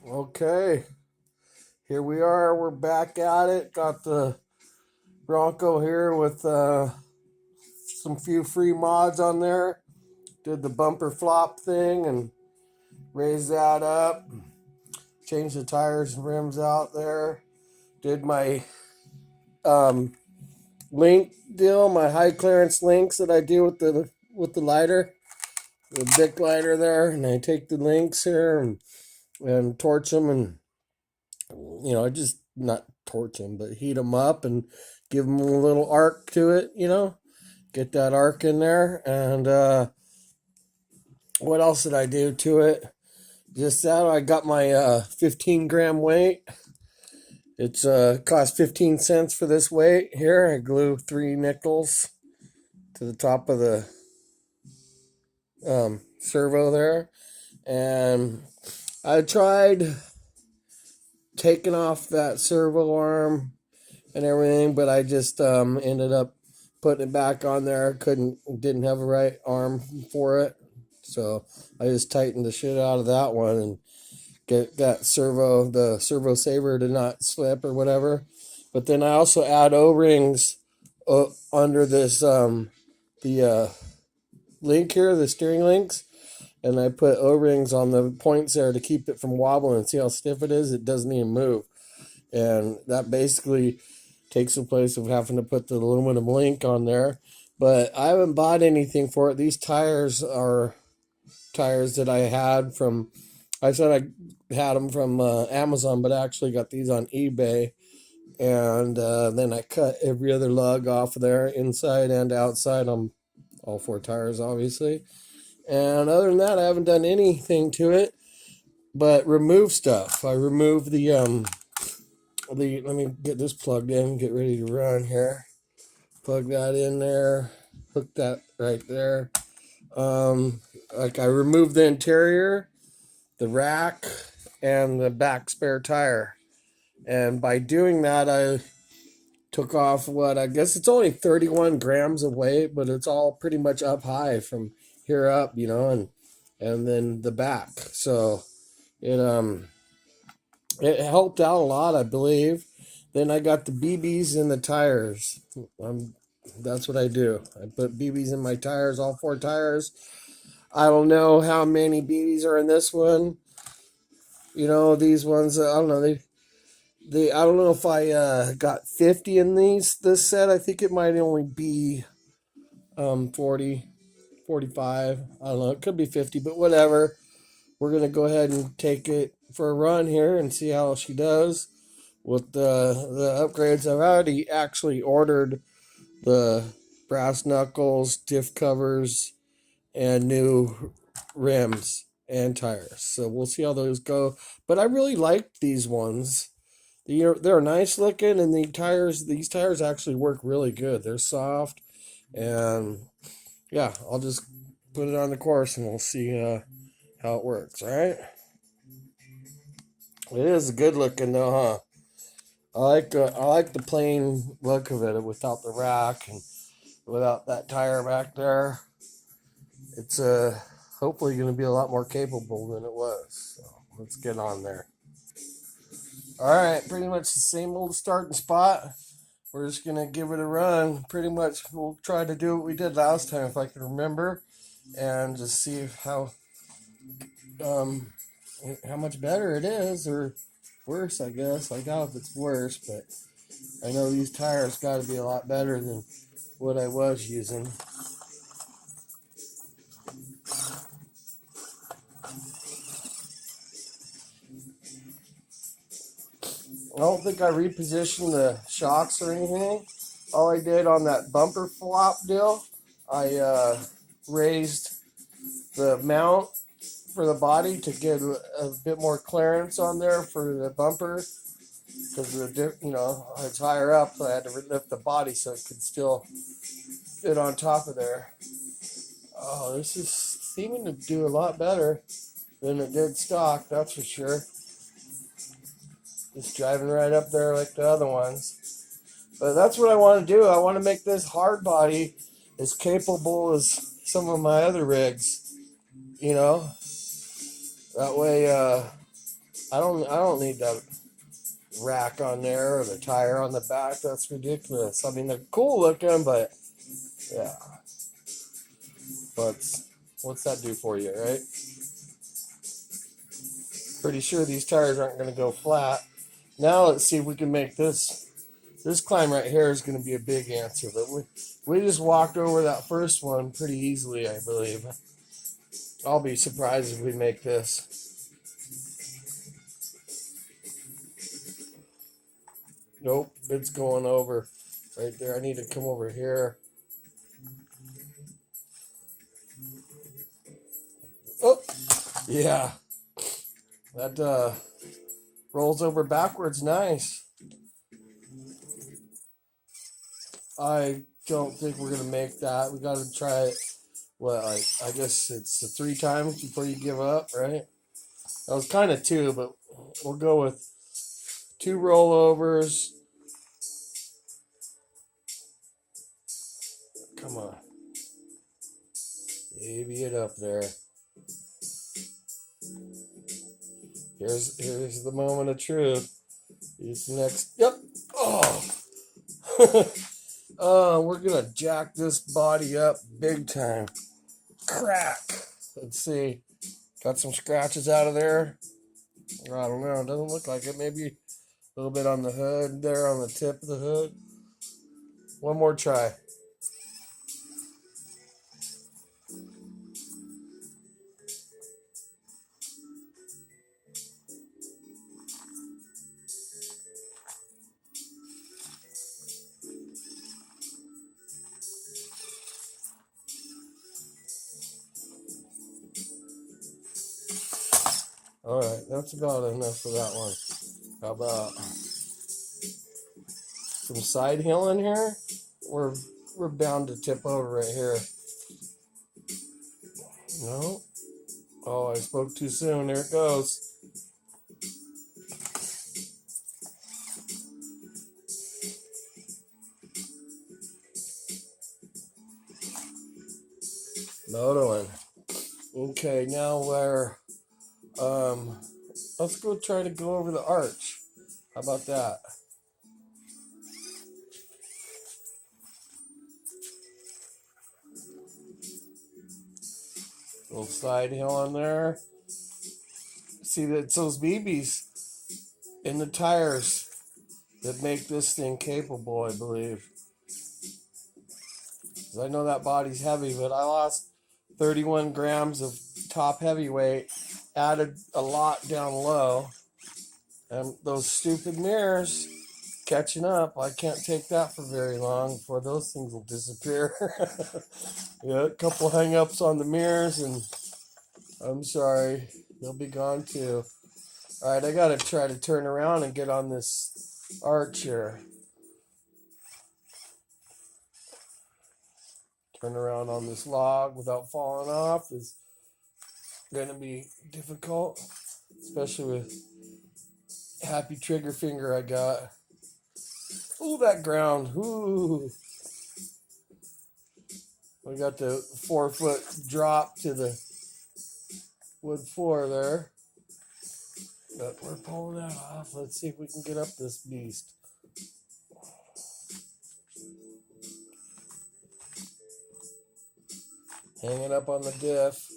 Okay, here we are. We're back at it. Got the Bronco here with some few free mods on there. Did the bumper flop thing and raised that up. Changed the tires and rims out there. Did my um, link deal, my high clearance links that I do with the lighter, the Bic lighter there, and I take the links here and torch them and just not torch them, but heat them up and give them a little arc to it, get that arc in there. And what else did I do to it? Just that I got my 15 gram weight. It's cost 15 cents for this weight here. I glue 3 nickels to the top of the servo there. And I tried taking off that servo arm and everything, but I just ended up putting it back on there. Didn't have a right arm for it, so I just tightened the shit out of that one and get that the servo saver to not slip or whatever. But then I also add O-rings under this the link here, the steering links, and I put O-rings on the points there to keep it from wobbling. See how stiff it is? It doesn't even move. And that basically takes the place of having to put the aluminum link on there. But I haven't bought anything for it. These tires are tires that I had from, I said I had them from Amazon, but I actually got these on eBay. And then I cut every other lug off of there, inside and outside, on all 4 tires, obviously. And other than that, I haven't done anything to it but remove stuff. I removed let me get this plugged in, get ready to run here. Plug that in there, hook that right there. I removed the interior, the rack, and the back spare tire. And by doing that, I took off what I guess it's only 31 grams of weight, but it's all pretty much up high from here up, and then the back. So it helped out a lot, I believe. Then I got the BBs in the tires. That's what I do. I put BBs in my tires, all 4 tires. I don't know how many BBs are in this one. These ones, I don't know. I don't know if I got 50 in this set. I think it might only be 40, 45. I don't know. It could be 50, but whatever. We're going to go ahead and take it for a run here and see how she does with the upgrades. I've already actually ordered the brass knuckles, diff covers, and new rims and tires. So we'll see how those go. But I really like these ones. They're nice looking, and these tires actually work really good. They're soft, and yeah, I'll just put it on the course and we'll see how it works. All right. It is good looking though, huh? I like the plain look of it without the rack and without that tire back there. It's hopefully going to be a lot more capable than it was. So let's get on there. All right, pretty much the same old starting spot. We're just going to give it a run. Pretty much we'll try to do what we did last time if I can remember, and just see um how much better it is, or worse, I guess. I doubt if it's worse, but I know these tires got to be a lot better than what I was using. I don't think I repositioned the shocks or anything. All I did on that bumper flop deal, I raised the mount for the body to get a bit more clearance on there for the bumper, because it's higher up, so I had to lift the body so it could still fit on top of there. Oh, this is seeming to do a lot better than it did stock, that's for sure. Just driving right up there like the other ones. But that's what I want to do. I want to make this hard body as capable as some of my other rigs. That way I don't need that rack on there or the tire on the back. That's ridiculous. I mean, they're cool looking, but yeah. But what's that do for you, right? Pretty sure these tires aren't going to go flat. Now let's see if we can make this. This climb right here is going to be a big answer, but we just walked over that first one pretty easily, I believe. I'll be surprised if we make this. Nope, it's going over right there. I need to come over here. Oh, yeah. That rolls over backwards nice. I don't think we're going to make that. We got to try it. What, like, I guess it's 3 times before you give up, right? That was kind of 2, but we'll go with 2 rollovers. Come on. Baby it up there. Here's the moment of truth. Here's the next. Yep. Oh. We're gonna jack this body up big time. Crack. Let's see. Got some scratches out of there. I don't know. It doesn't look like it. Maybe a little bit on the hood there, on the tip of the hood. One more try. All right, that's about enough for that one. How about some side hill in here? We're bound to tip over right here. No. Oh, I spoke too soon. There it goes. Motoing. Okay, now let's go try to go over the arch. How about that? Little side hill on there. See, that's those BBs in the tires that make this thing capable, I believe. 'Cause I know that body's heavy, but I lost 31 grams of top heavyweight, added a lot down low, and those stupid mirrors catching up. I can't take that for very long before those things will disappear. Yeah, a couple hang-ups on the mirrors, and I'm sorry, they'll be gone too. All right, I gotta try to turn around and get on this arch here. Turn around on this log without falling off is gonna be difficult, especially with happy trigger finger I got. Ooh, that ground. Ooh. We got the 4-foot drop to the wood floor there. But we're pulling that off. Let's see if we can get up this beast. Hang it up on the diff.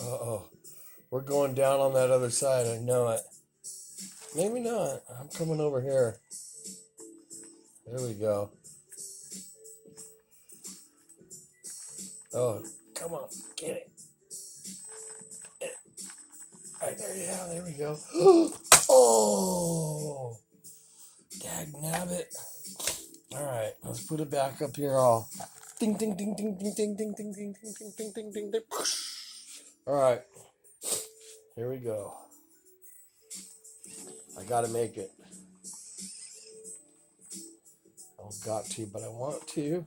Uh-oh. We're going down on that other side. I know it. Maybe not. I'm coming over here. There we go. Oh, come on. Get it. Right there. Yeah, there we go. Oh! Dagnabbit. All right, let's put it back up here all. Ding, ding, ding, ding, ding, ding, ding, ding, ding, ding, ding, ding, ding, ding, ding. All right, here we go. I gotta make it. I've got to, but I want to.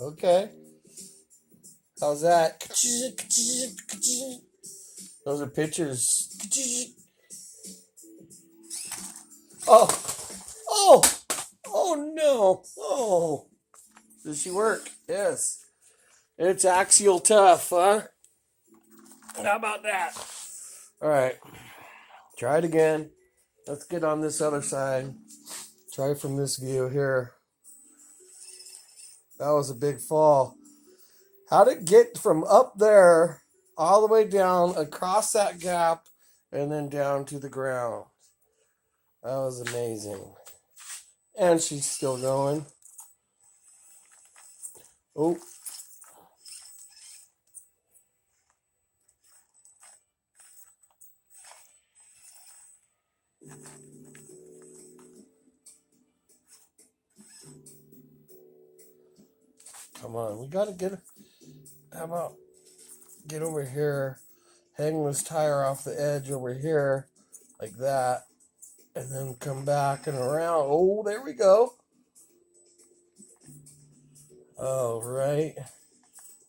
Okay. How's that? Those are pictures. Oh, oh, oh no. Oh, does she work? Yes. It's Axial tough, huh? How about that? All right. Try it again. Let's get on this other side. Try from this view here. That was a big fall. How'd it get from up there all the way down across that gap and then down to the ground? That was amazing. And she's still going. Oh. Come on. We got to get... How about get over here, hang this tire off the edge over here, like that, and then come back and around. Oh, there we go. All right.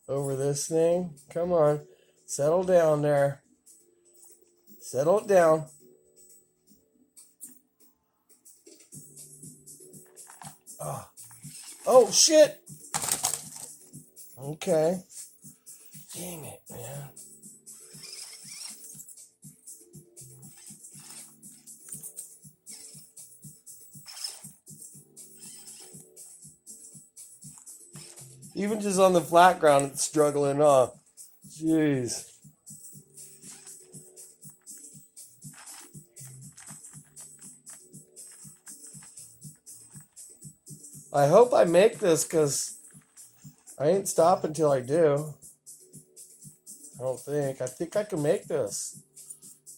Over this thing. Come on. Settle down there. Settle it down. Oh, oh shit. Okay. Dang it, man. Even just on the flat ground, it's struggling off. Jeez. I hope I make this because I ain't stopping until I do. I don't think. I think I can make this.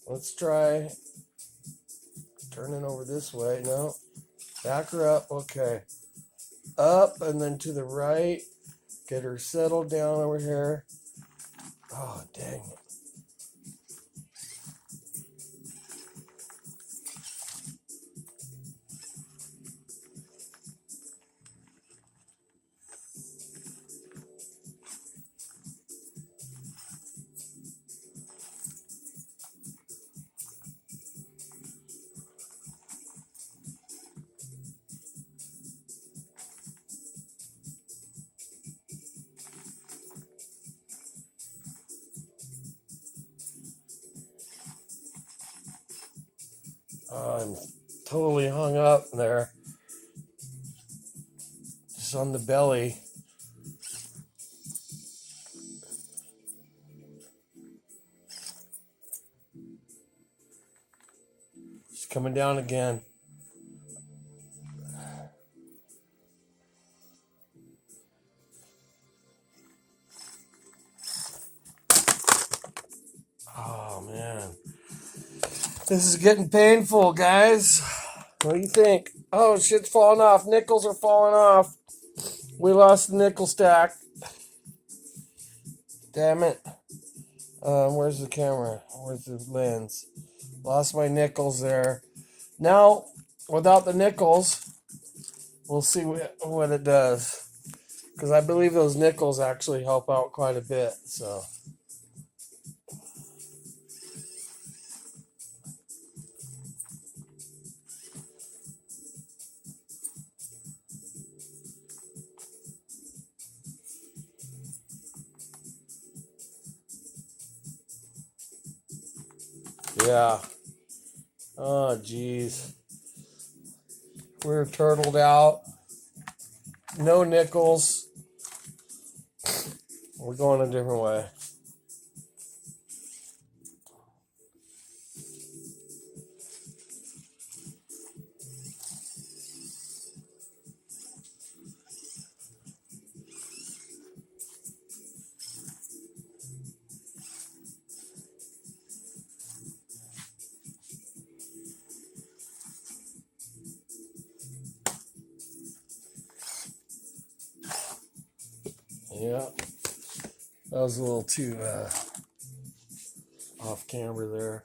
Let's try turning over this way. No. Back her up. Okay. Up and then to the right. Get her settled down over here. Oh, dang it. I'm totally hung up there. Just on the belly. She's coming down again. Oh, man. This is getting painful, guys. What do you think? Oh, shit's falling off. Nickels are falling off. We lost the nickel stack. Damn it. Where's the camera? Where's the lens? Lost my nickels there. Now, without the nickels, we'll see what it does. Because I believe those nickels actually help out quite a bit. So, yeah. Oh, geez. We're turtled out. No nickels. We're going a different way. Yeah. That was a little too off camera there.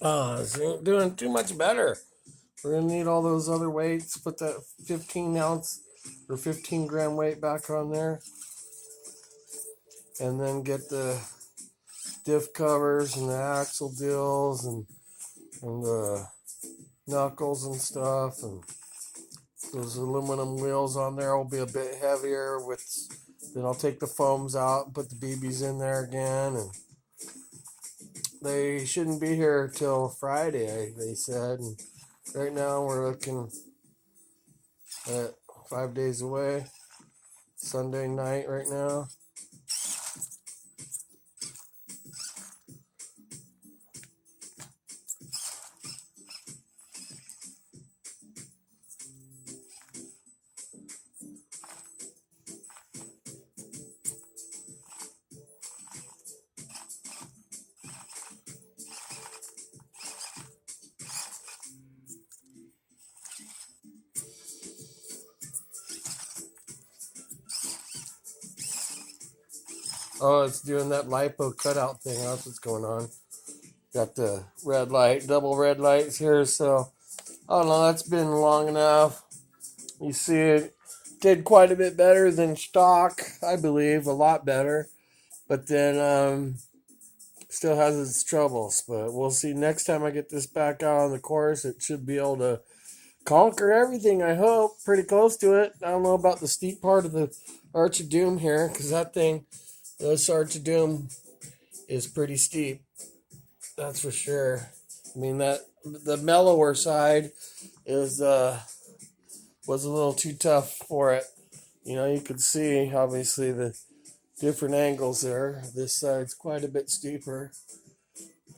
This ain't doing too much better. We're going to need all those other weights. Put that 15 ounce or 15 gram weight back on there. And then get the diff covers and the axle deals and the knuckles and stuff. And those aluminum wheels on there will be a bit heavier. Then I'll take the foams out and put the BBs in there again. And they shouldn't be here till Friday, they said. And right now we're looking at 5 days away. Sunday night right now. Oh, it's doing that lipo cutout thing. That's what's going on. Got the red light, double red lights here. So, I don't know. That's been long enough. You see it did quite a bit better than stock, I believe. A lot better. But then, still has its troubles. But we'll see. Next time I get this back out on the course, it should be able to conquer everything, I hope. Pretty close to it. I don't know about the steep part of the Arch of Doom here. Because that thing, this Arch of Doom is pretty steep. That's for sure. I mean, that the mellower side is was a little too tough for it. You know, you could see obviously the different angles there. This side's quite a bit steeper,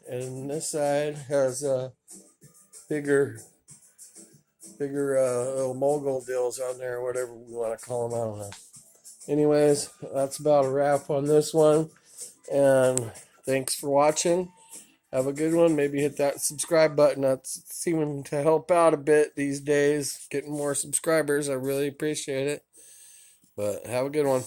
and this side has bigger little mogul deals on there, whatever we want to call them. I don't know. Anyways, that's about a wrap on this one, and thanks for watching. Have a good one. Maybe hit that subscribe button. That's seeming to help out a bit these days. Getting more subscribers. I really appreciate it. But have a good one.